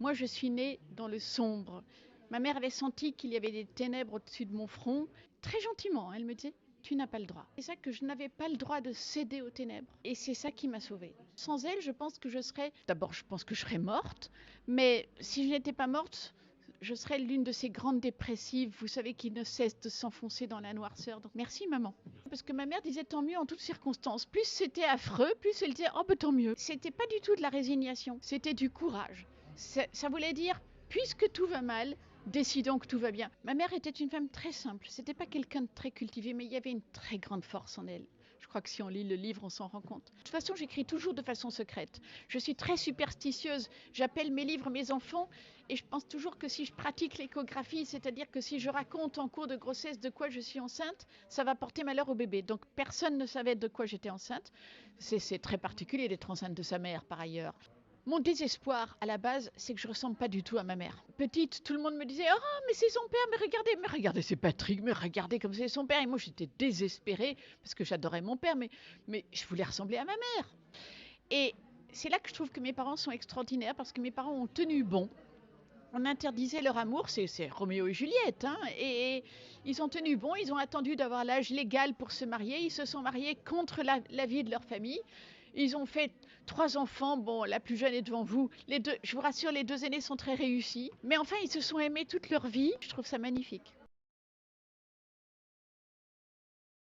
Moi, je suis née dans le sombre. Ma mère avait senti qu'il y avait des ténèbres au-dessus de mon front. Très gentiment, elle me disait, tu n'as pas le droit. C'est ça que je n'avais pas le droit de céder aux ténèbres. Et c'est ça qui m'a sauvée. Sans elle, je pense que je serais... D'abord, je pense que je serais morte. Mais si je n'étais pas morte, je serais l'une de ces grandes dépressives, vous savez, qui ne cessent de s'enfoncer dans la noirceur. Donc merci maman. Parce que ma mère disait tant mieux en toutes circonstances. Plus c'était affreux, plus elle disait oh ben tant mieux. C'était pas du tout de la résignation, c'était du courage. Ça voulait dire, puisque tout va mal, décidons que tout va bien. Ma mère était une femme très simple, c'était pas quelqu'un de très cultivé, mais il y avait une très grande force en elle. Je crois que si on lit le livre, on s'en rend compte. De toute façon, j'écris toujours de façon secrète. Je suis très superstitieuse. J'appelle mes livres mes enfants et je pense toujours que si je pratique l'échographie, c'est-à-dire que si je raconte en cours de grossesse de quoi je suis enceinte, ça va porter malheur au bébé. Donc personne ne savait de quoi j'étais enceinte. C'est très particulier d'être enceinte de sa mère par ailleurs. Mon désespoir, à la base, c'est que je ressemble pas du tout à ma mère. Petite, tout le monde me disait « Oh, mais c'est son père, mais regardez, c'est Patrick, mais regardez comme c'est son père !» Et moi, j'étais désespérée, parce que j'adorais mon père, mais je voulais ressembler à ma mère. Et c'est là que je trouve que mes parents sont extraordinaires, parce que mes parents ont tenu bon. On interdisait leur amour, c'est Roméo et Juliette, hein, et ils ont tenu bon, ils ont attendu d'avoir l'âge légal pour se marier, ils se sont mariés contre l'avis de leur famille. Ils ont fait 3 enfants, bon, la plus jeune est devant vous. Les deux, je vous rassure, les 2 aînés sont très réussis. Mais enfin, ils se sont aimés toute leur vie. Je trouve ça magnifique.